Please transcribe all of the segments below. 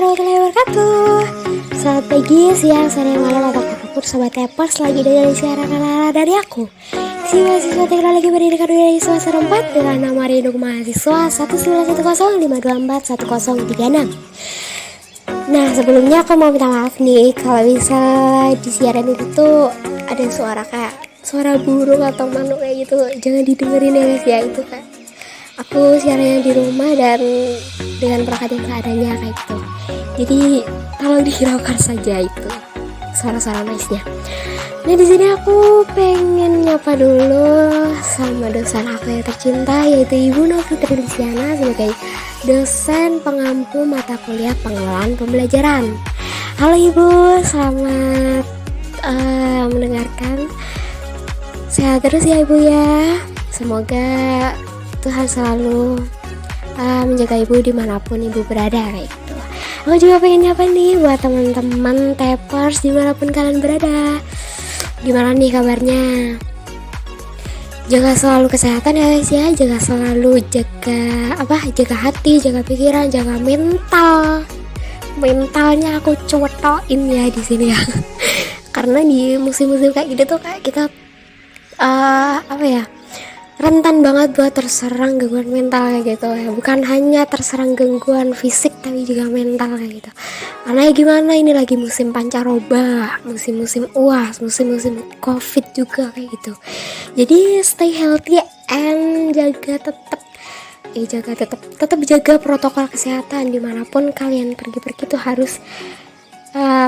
warahmatullahi wabarakatuh. Selamat pagi, siang, sore, malam, atau apapun sobat Tepers lagi dengan siaran ala-ala dari aku, si mahasiswa teknologi pendidikan dari semester 4 dengan nama induk mahasiswa 19105241036. Nah, sebelumnya aku mau minta maaf nih kalau misalnya di siaran itu tuh ada suara kayak suara burung atau manuk kayak gitu. Jangan didengerin ya guys ya, itu kan aku siarannya di rumah dan dengan perangkat yang seadanya kayak gitu. Jadi tolong dihiraukan saja itu suara-suara noise-nya. Nah, di sini aku pengen nyapa dulu sama dosen aku yang tercinta, yaitu Ibu Novita Luciana sebagai dosen pengampu mata kuliah pengelolaan pembelajaran. Halo Ibu, selamat mendengarkan. Sehat terus ya Ibu ya. Semoga Tuhan selalu menjaga Ibu dimanapun Ibu berada kayak gitu. Aku juga pengen nyapa nih buat teman-teman Tepers dimanapun kalian berada. Gimana nih kabarnya? Jaga selalu kesehatan ya guys ya. Jaga selalu jaga hati, jaga pikiran, jaga mental. Mentalnya aku cuetain ya di sini ya. Karena di musim-musim kayak gitu tuh kayak kita rentan banget buat terserang gangguan mental kayak gitu ya. Bukan hanya terserang gangguan fisik tapi juga mental kayak gitu. Karena ya gimana, ini lagi musim pancaroba, musim-musim UAS, musim-musim COVID juga kayak gitu. Jadi stay healthy and tetap jaga protokol kesehatan dimanapun kalian pergi-pergi tuh harus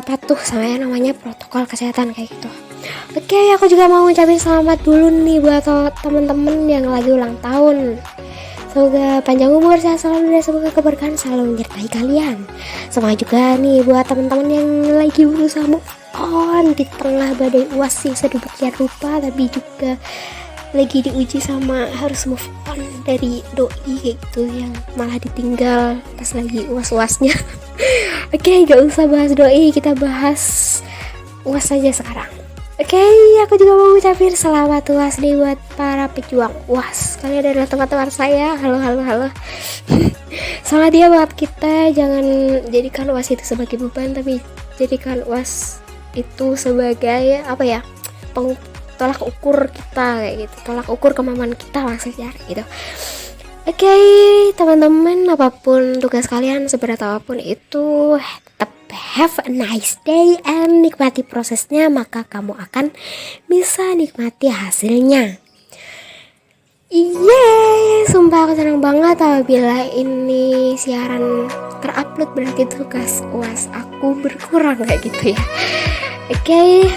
patuh sama yang namanya protokol kesehatan kayak gitu. Oke, aku juga mau ngucapin selamat dulu nih buat teman-teman yang lagi ulang tahun. Semoga panjang umur, sehat selalu, dan semoga keberkahan selalu menyertai kalian. Sama juga nih buat teman-teman yang lagi berusaha move on di tengah badai UAS sih sedemikian rupa, tapi juga lagi diuji sama harus move on dari doi kayak gitu yang malah ditinggal pas lagi UAS-UASnya. Oke, gak usah bahas doi, kita bahas UAS saja sekarang. Oke, aku juga mau ngucapin selamat UAS nih buat para pejuang UAS. Kalian adalah teman-teman saya. Halo. Selamat ya buat kita. Jangan jadikan UAS itu sebagai beban, tapi jadikan UAS itu sebagai tolak ukur kita kayak gitu. Tolak ukur kemampuan kita maksudnya kayak gitu. Oke, teman-teman, apapun tugas kalian, seberat apapun itu, tetap have a nice day and nikmati prosesnya, maka kamu akan bisa nikmati hasilnya. Sumpah aku senang banget apabila ini siaran terupload, berarti tugas UAS aku berkurang kayak gitu ya. Oke,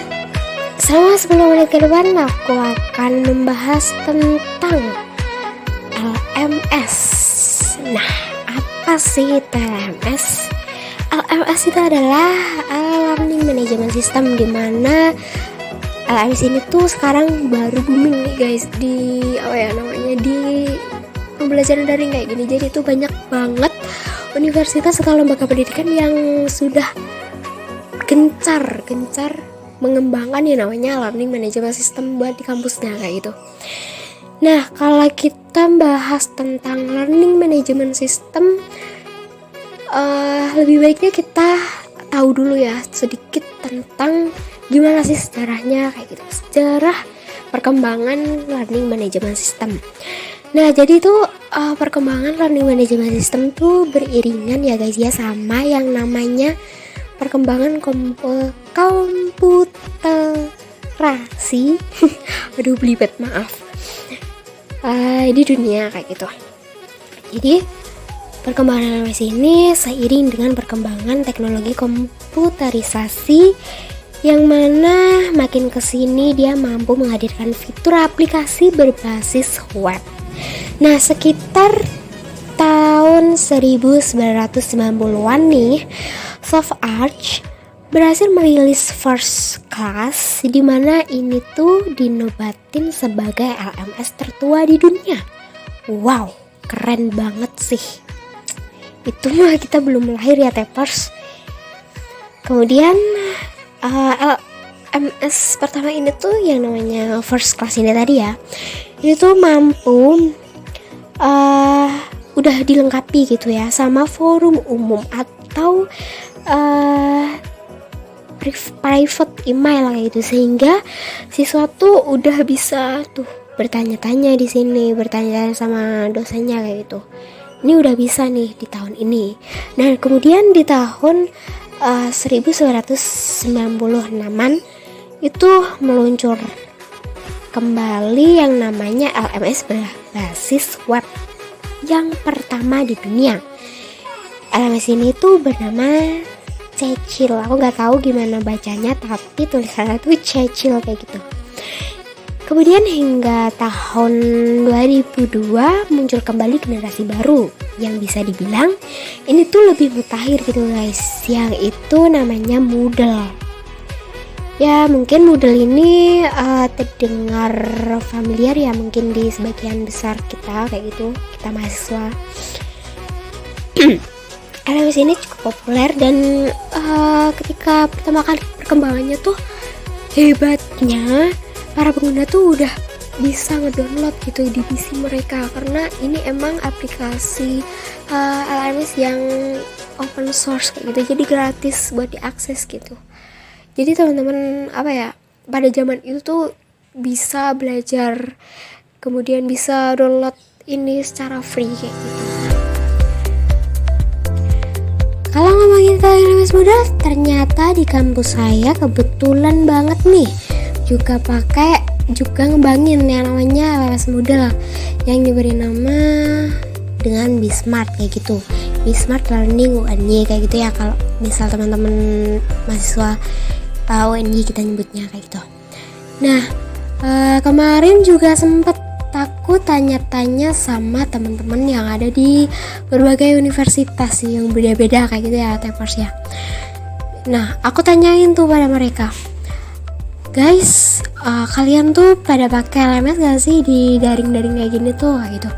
selama 10 menit ke depan aku akan membahas tentang LMS. Nah, apa sih itu LMS? LMS itu adalah Learning Management System, dimana LMS ini tuh sekarang baru booming nih guys di di pembelajaran daring kayak gini. Jadi itu banyak banget universitas atau lembaga pendidikan yang sudah gencar mengembangkan yang namanya Learning Management System buat di kampusnya kayak gitu. Nah, kalau kita bahas tentang Learning Management System, lebih baiknya kita tahu dulu ya sedikit tentang gimana sih sejarahnya kayak gitu, sejarah perkembangan Learning Management System. Nah, jadi itu perkembangan Learning Management System tuh beriringan ya guys ya sama yang namanya perkembangan komputerasi aduh belibet, maaf, di dunia kayak gitu. Jadi perkembangan LMS ini seiring dengan perkembangan teknologi komputerisasi yang mana makin kesini dia mampu menghadirkan fitur aplikasi berbasis web. Nah, sekitar tahun 1990-an nih, SoftArch berhasil merilis First Class, di mana ini tuh dinobatin sebagai LMS tertua di dunia. Wow, keren banget sih. Itu mah kita belum lahir ya Tepers. Kemudian LMS pertama ini tuh yang namanya First Class ini tadi ya, itu tuh mampu udah dilengkapi gitu ya sama forum umum atau private email kayak gitu, sehingga siswa tuh udah bisa tuh bertanya-tanya di sini, bertanya sama dosennya kayak gitu. Ini udah bisa nih di tahun ini. Nah, kemudian di tahun 1996-an itu meluncur kembali yang namanya LMS berbasis web yang pertama di dunia. LMS ini tuh bernama Cecil. Aku nggak tahu gimana bacanya, tapi tulisannya tuh Cecil kayak gitu. Kemudian hingga tahun 2002 muncul kembali generasi baru yang bisa dibilang ini tuh lebih mutakhir gitu guys, yang itu namanya Moodle. Ya mungkin Moodle ini terdengar familiar ya mungkin di sebagian besar kita kayak gitu, kita mahasiswa. LMS ini cukup populer dan ketika pertama kali perkembangannya tuh hebatnya para pengguna tuh udah bisa ngedownload gitu di PC mereka, karena ini emang aplikasi LMS yang open source kayak gitu, jadi gratis buat diakses gitu. Jadi teman-teman pada zaman itu tuh bisa belajar, kemudian bisa download ini secara free kayak gitu. Kalau ngomongin tentang LMS Moodle, ternyata di kampus saya kebetulan banget nih juga ngembangin yang namanya LMS Moodle yang diberi nama dengan Bismart kayak gitu. Bismart Learning UNY kayak gitu ya, kalau misal teman-teman mahasiswa UNY kita nyebutnya kayak gitu. Nah, kemarin juga sempet aku tanya-tanya sama teman-teman yang ada di berbagai universitas yang beda-beda kayak gitu ya, Tepers ya. Nah, aku tanyain tuh pada mereka, guys, kalian tuh pada pakai LMS gak sih di daring-daring kayak gini tuh kayak gitu.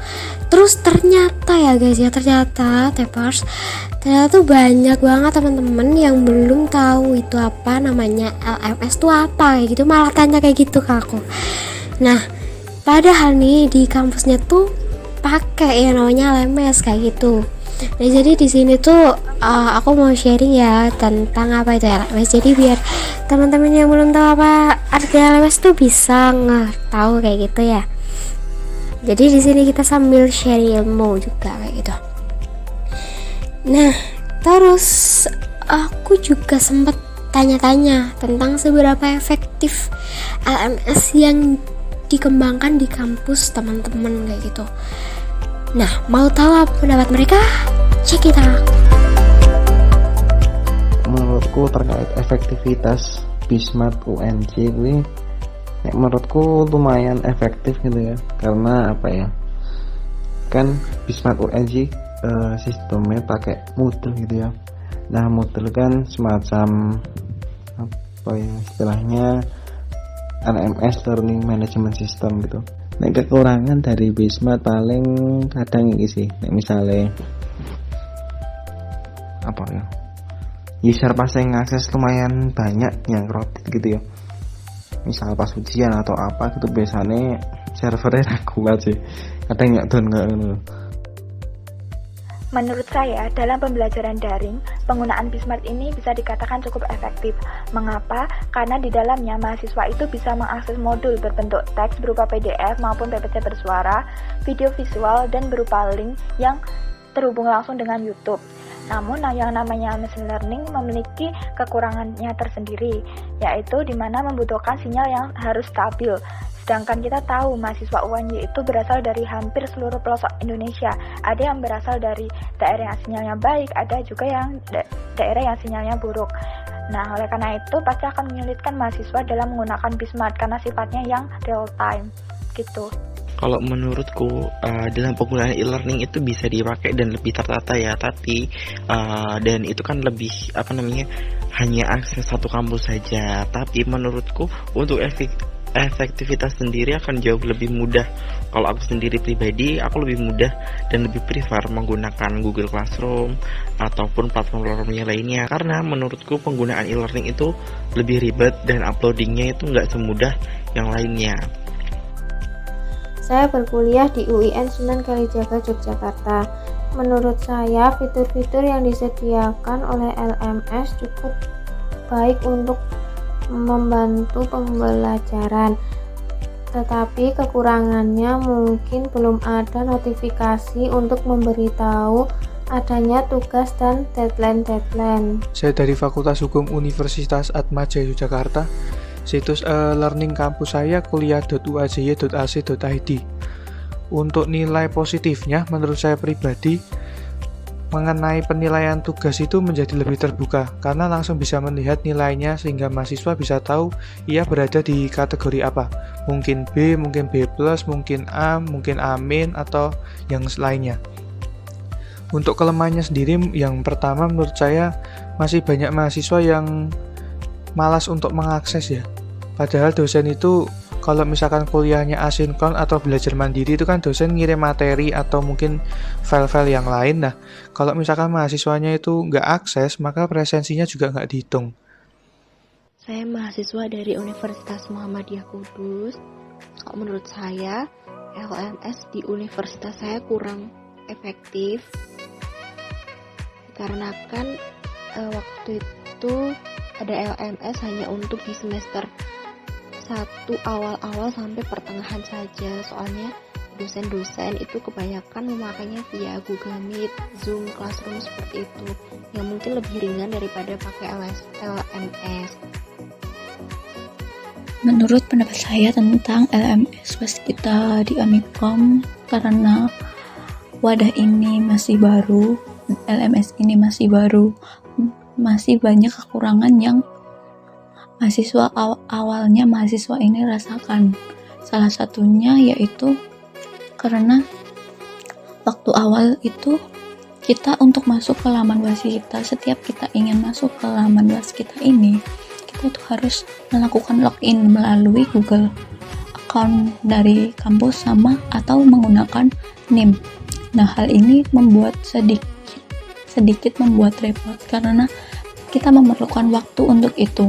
Terus ternyata ya guys ya, ternyata Tepers, ternyata tuh banyak banget teman-teman yang belum tahu itu apa namanya LMS tuh apa kayak gitu, malah tanya kayak gitu ke aku. Nah, padahal nih di kampusnya tuh pakai yang namanya LMS kayak gitu. Nah, jadi di sini tuh aku mau sharing ya tentang apa itu LMS. Jadi biar teman-teman yang belum tahu apa arti LMS tuh bisa tahu kayak gitu ya. Jadi di sini kita sambil share ilmu juga kayak gitu. Nah, terus aku juga sempat tanya-tanya tentang seberapa efektif LMS yang dikembangkan di kampus teman-teman kayak gitu. Nah, mau tahu apa pendapat mereka? Cek kita. Menurutku terkait efektivitas Bismart UNJ ini, menurutku lumayan efektif gitu ya. Karena kan Bismart UNJ sistemnya pakai Moodle gitu ya. Nah, Moodle kan semacam istilahnya LMS Learning Management System gitu. Nek kekurangan dari Bismart paling kadang ini sih, nek misalnya user pas yang ngakses lumayan banyak yang kredit gitu ya. Misal pas ujian atau apa gitu biasanya servernya kuat sih. Kadang nggak down nggak ngono. Menurut saya, dalam pembelajaran daring, penggunaan Bismart ini bisa dikatakan cukup efektif. Mengapa? Karena di dalamnya mahasiswa itu bisa mengakses modul berbentuk teks berupa PDF maupun PPT bersuara, video visual, dan berupa link yang terhubung langsung dengan YouTube. Namun, yang namanya machine learning memiliki kekurangannya tersendiri, yaitu di mana membutuhkan sinyal yang harus stabil. Sedangkan kita tahu mahasiswa UNY itu berasal dari hampir seluruh pelosok Indonesia. Ada yang berasal dari daerah yang sinyalnya baik, ada juga yang daerah yang sinyalnya buruk. Nah, oleh karena itu pasti akan menyulitkan mahasiswa dalam menggunakan Bismart karena sifatnya yang real time gitu. Kalau menurutku dalam penggunaan e-learning itu bisa dipakai dan lebih tertata ya, tapi dan itu kan lebih hanya akses satu kampus saja. Tapi menurutku untuk efektivitas sendiri akan jauh lebih mudah. Kalau aku sendiri pribadi, aku lebih mudah dan lebih prefer menggunakan Google Classroom ataupun platform-platformnya lainnya, karena menurutku penggunaan e-learning itu lebih ribet dan uploadingnya itu nggak semudah yang lainnya. Saya berkuliah di UIN Sunan Kalijaga, Yogyakarta. Menurut saya, fitur-fitur yang disediakan oleh LMS cukup baik untuk membantu pembelajaran, tetapi kekurangannya mungkin belum ada notifikasi untuk memberitahu adanya tugas dan deadline-deadline. Saya dari Fakultas Hukum Universitas Atmajaya Yogyakarta. Situs learning kampus saya kuliah.uajy.ac.id. Untuk nilai positifnya, menurut saya pribadi, mengenai penilaian tugas itu menjadi lebih terbuka karena langsung bisa melihat nilainya sehingga mahasiswa bisa tahu ia berada di kategori apa. Mungkin B, mungkin B+, mungkin A, mungkin A-, atau yang lainnya. Untuk kelemahannya sendiri, yang pertama menurut saya masih banyak mahasiswa yang malas untuk mengakses ya. Padahal dosen itu kalau misalkan kuliahnya asinkron atau belajar mandiri itu kan dosen ngirim materi atau mungkin file-file yang lain. Nah, kalau misalkan mahasiswanya itu nggak akses, maka presensinya juga nggak dihitung. Saya mahasiswa dari Universitas Muhammadiyah Kudus. Kalau menurut saya, LMS di universitas saya kurang efektif. Dikarenakan waktu itu ada LMS hanya untuk di semester 1 awal-awal sampai pertengahan saja. Soalnya dosen-dosen itu kebanyakan memakainya via Google Meet, Zoom, Classroom seperti itu, yang mungkin lebih ringan daripada pakai LMS. Menurut pendapat saya tentang LMS pas kita di Amikom, karena wadah ini masih baru, LMS ini masih baru, masih banyak kekurangan yang mahasiswa awalnya mahasiswa ini rasakan. Salah satunya yaitu karena waktu awal itu kita untuk masuk ke laman UAS kita, setiap kita ingin masuk ke laman UAS kita ini, kita tuh harus melakukan login melalui Google account dari kampus sama atau menggunakan NIM. Nah, hal ini membuat sedikit membuat repot karena kita memerlukan waktu untuk itu.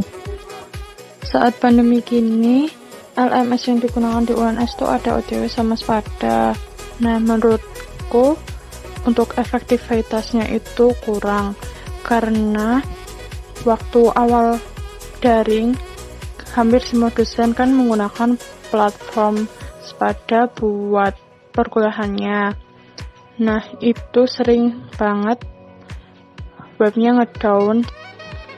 Saat pandemi gini, LMS yang digunakan di UNS itu ada ODW sama Spada. Nah, menurutku untuk efektivitasnya itu kurang karena waktu awal daring hampir semua dosen kan menggunakan platform Spada buat perkuliahannya. Nah, itu sering banget webnya ngedown.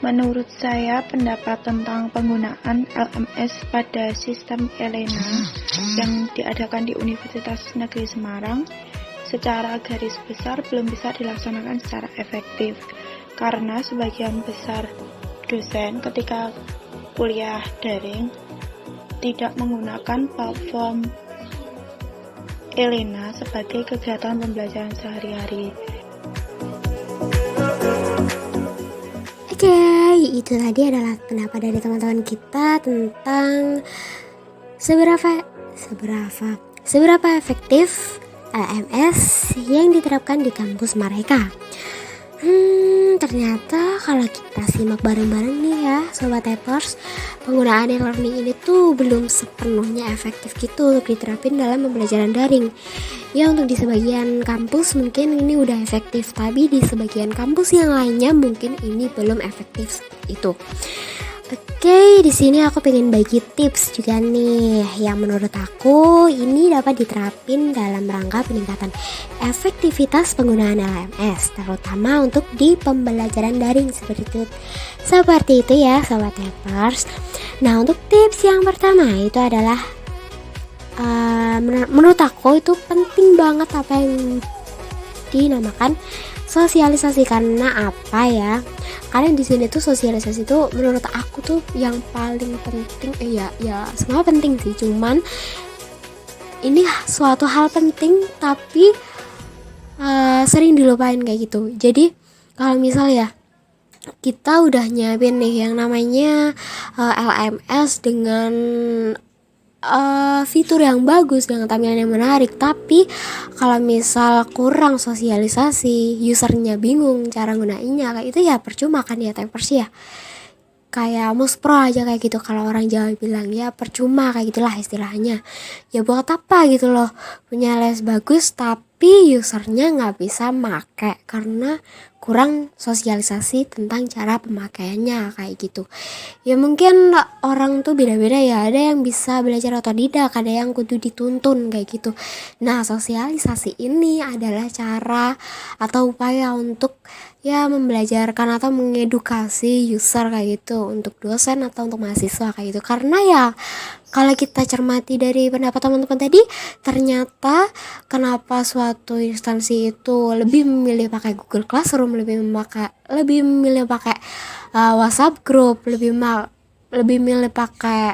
Menurut saya, pendapat tentang penggunaan LMS pada sistem Elena yang diadakan di Universitas Negeri Semarang secara garis besar belum bisa dilaksanakan secara efektif karena sebagian besar dosen ketika kuliah daring tidak menggunakan platform Elena sebagai kegiatan pembelajaran sehari-hari. Oke, itu tadi adalah pendapat dari teman-teman kita tentang seberapa efektif LMS yang diterapkan di kampus mereka. Ternyata kalau kita simak bareng-bareng nih ya Sobat Typers, penggunaan e-learning ini tuh belum sepenuhnya efektif gitu untuk diterapin dalam pembelajaran daring. Ya, untuk di sebagian kampus mungkin ini udah efektif, tapi di sebagian kampus yang lainnya mungkin ini belum efektif itu. Oke, di sini aku pengen bagi tips juga nih yang menurut aku ini dapat diterapin dalam rangka peningkatan efektivitas penggunaan LMS, terutama untuk di pembelajaran daring seperti itu ya Sobat Typers. Nah, untuk tips yang pertama itu adalah menurut aku itu penting banget apa yang dinamakan sosialisasi. Karena apa ya? Karena di sini tuh sosialisasi itu menurut aku tuh yang paling penting. Ya semua penting sih, cuman ini suatu hal penting tapi sering dilupain kayak gitu. Jadi kalau misal ya kita udah nyiapin nih yang namanya LMS dengan fitur yang bagus dengan tampilan yang menarik, tapi kalau misal kurang sosialisasi, usernya bingung cara gunainnya, kayak itu ya percuma kan ya Typers ya. Kayak muspro aja kayak gitu, kalau orang Jawa bilang ya percuma kayak gitulah istilahnya. Ya buat apa gitu loh punya les bagus tapi tapi usernya nggak bisa make karena kurang sosialisasi tentang cara pemakaiannya kayak gitu. Ya mungkin orang tuh beda-beda ya, ada yang bisa belajar otodidak, ada yang kudu dituntun kayak gitu. Nah, sosialisasi ini adalah cara atau upaya untuk ya membelajarkan atau mengedukasi user kayak gitu, untuk dosen atau untuk mahasiswa kayak gitu. Karena ya kalau kita cermati dari pendapat teman-teman tadi, ternyata kenapa suatu instansi itu lebih memilih pakai Google Classroom, lebih memilih pakai WhatsApp Group, lebih milih pakai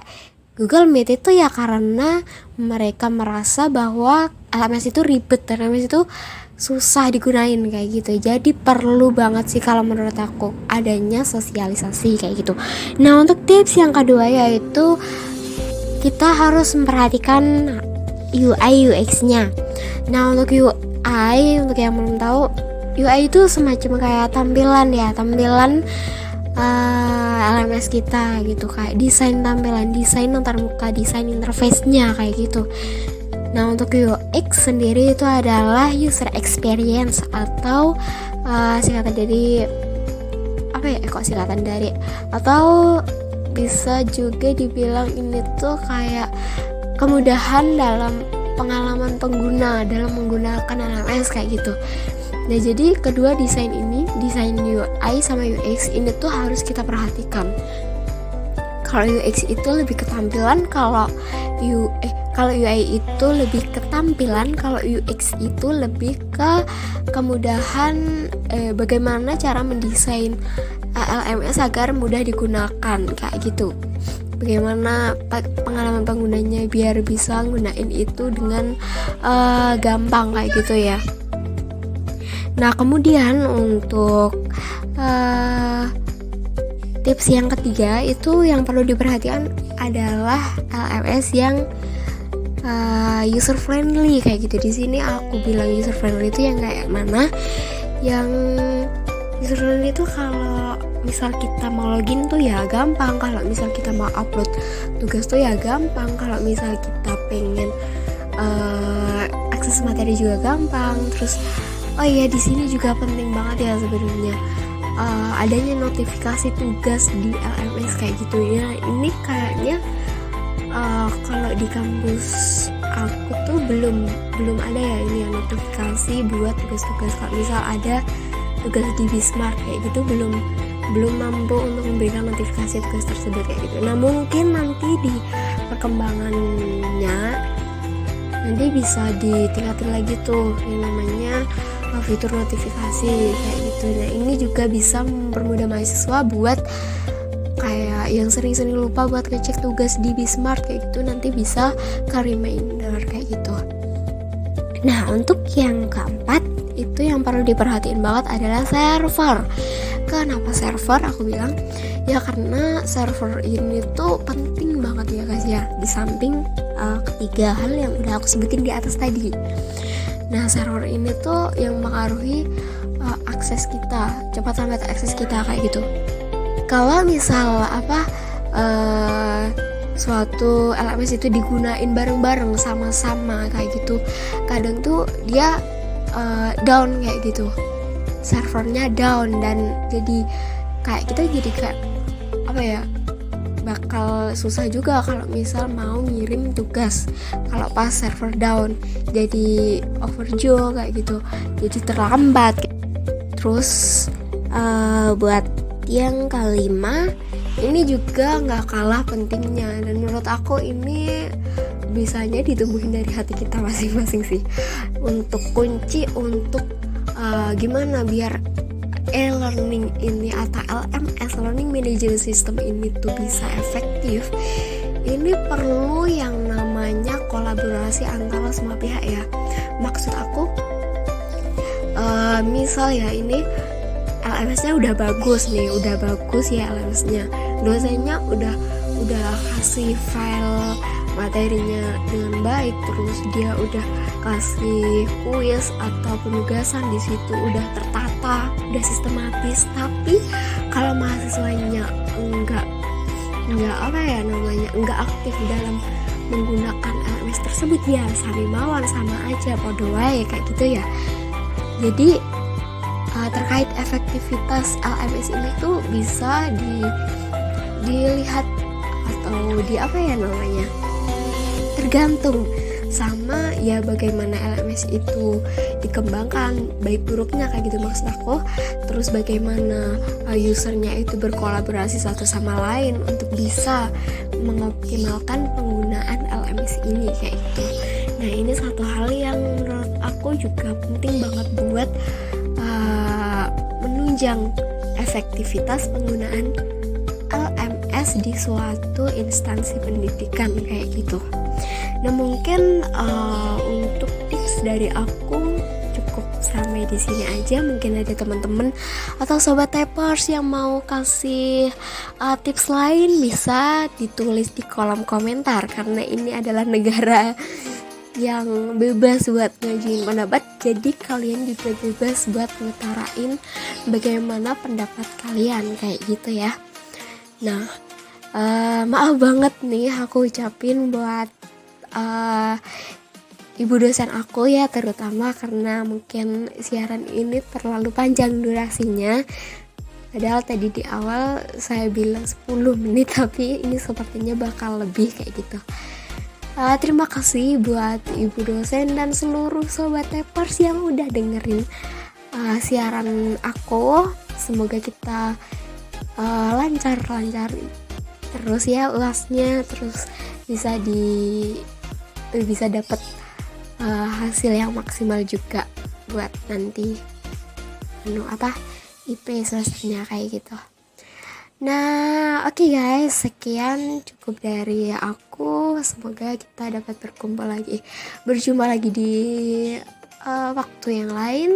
Google Meet itu ya karena mereka merasa bahwa LMS itu ribet, LMS itu susah digunain kayak gitu. Jadi perlu banget sih kalau menurut aku adanya sosialisasi kayak gitu. Nah, untuk tips yang kedua yaitu kita harus memperhatikan UI UX-nya. Nah, untuk UI, untuk yang belum tahu, UI itu semacam kayak tampilan LMS kita gitu, kayak desain tampilan, desain antarmuka, desain interface-nya kayak gitu. Nah, untuk UX sendiri itu adalah user experience atau singkatan dari atau bisa juga dibilang ini tuh kayak kemudahan dalam pengalaman pengguna dalam menggunakan LMS kayak gitu. Nah, jadi kedua desain UI sama UX ini tuh harus kita perhatikan. Kalau UX itu lebih ketampilan, kalau UI itu lebih ketampilan, kalau UX itu lebih ke kemudahan bagaimana cara mendesain LMS agar mudah digunakan kayak gitu. Bagaimana pengalaman penggunanya biar bisa gunain itu dengan gampang kayak gitu ya. Nah, kemudian untuk tips yang ketiga itu yang perlu diperhatikan adalah LMS yang user friendly kayak gitu. Di sini aku bilang user friendly itu yang kayak mana? Yang user friendly itu kalau misal kita mau login tuh ya gampang, kalau misal kita mau upload tugas tuh ya gampang, kalau misal kita pengen akses materi juga gampang. Terus di sini juga penting banget ya sebenarnya adanya notifikasi tugas di LMS kayak gitu ya. Ini kayaknya kalau di kampus aku tuh belum ada ya ini ya, notifikasi buat tugas-tugas. Kalau misal ada tugas di Bismart kayak gitu belum mampu untuk memberikan notifikasi tugas tersebut kayak gitu. Nah, mungkin nanti di perkembangannya nanti bisa ditingkatin lagi tuh yang namanya fitur notifikasi kayak gitu. Nah, ini juga bisa mempermudah mahasiswa buat kayak yang sering-sering lupa buat ngecek tugas di Bismart kayak gitu, nanti bisa ke reminder kayak gitu. Nah, untuk yang keempat itu yang perlu diperhatiin banget adalah server. Kenapa server? Aku bilang ya karena server ini tuh penting banget ya guys ya, di samping ketiga hal yang udah aku sebutin di atas tadi. Nah, server ini tuh yang mengaruhi akses kita, cepat sampai akses kita kayak gitu. Kalau misal suatu LMS itu digunain bareng-bareng sama-sama kayak gitu, kadang tuh dia down kayak gitu, servernya down, dan jadi kayak kita jadi kayak bakal susah juga kalau misal mau ngirim tugas kalau pas server down, jadi overjoy kayak gitu, jadi terlambat. Terus buat yang kelima ini juga nggak kalah pentingnya, dan menurut aku ini bisanya ditumbuhin dari hati kita masing-masing sih, untuk kunci untuk gimana biar e-learning ini atau LMS, Learning Management System ini tuh bisa efektif. Ini perlu yang namanya kolaborasi antara semua pihak ya. Maksud aku misal ya ini LMS-nya udah bagus ya LMS-nya, dosennya udah kasih file materinya dengan baik, terus dia udah kasih kuis atau penugasan di situ udah tertata, udah sistematis. Tapi kalau mahasiswanya enggak aktif dalam menggunakan LMS tersebut ya sami mawon sama aja podo wae kayak gitu ya. Jadi terkait efektivitas LMS ini tuh bisa dilihat atau tergantung sama ya bagaimana LMS itu dikembangkan, baik buruknya kayak gitu maksud aku. Terus bagaimana usernya itu berkolaborasi satu sama lain untuk bisa mengoptimalkan penggunaan LMS ini kayak gitu. Nah ini satu hal yang menurut aku juga penting banget buat menunjang efektivitas penggunaan LMS di suatu instansi pendidikan kayak gitu. Nah mungkin untuk tips dari aku cukup sampai di sini aja. Mungkin ada teman-teman atau sobat typers yang mau kasih tips lain bisa ditulis di kolom komentar, karena ini adalah negara yang bebas buat ngajuin pendapat, jadi kalian juga bebas buat ngutarain bagaimana pendapat kalian kayak gitu ya. Nah maaf banget nih aku ucapin buat ibu dosen aku ya, terutama karena mungkin siaran ini terlalu panjang durasinya. Padahal tadi di awal saya bilang 10 menit, tapi ini sepertinya bakal lebih kayak gitu. Terima kasih buat ibu dosen dan seluruh sobat typers yang udah dengerin siaran aku. Semoga kita lancar terus ya UASnya, terus bisa dapat hasil yang maksimal juga buat nanti IP semesternya kayak gitu. Nah oke guys, sekian cukup dari aku. Semoga kita dapat berjumpa lagi di waktu yang lain.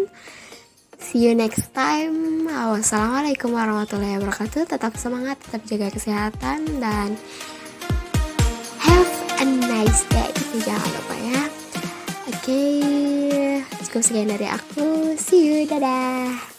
See you next time. Wassalamualaikum warahmatullahi wabarakatuh. Tetap semangat, tetap jaga kesehatan, dan have a nice day. Itu jangan lupa ya. Oke, cukup sekian dari aku. See you, dadah.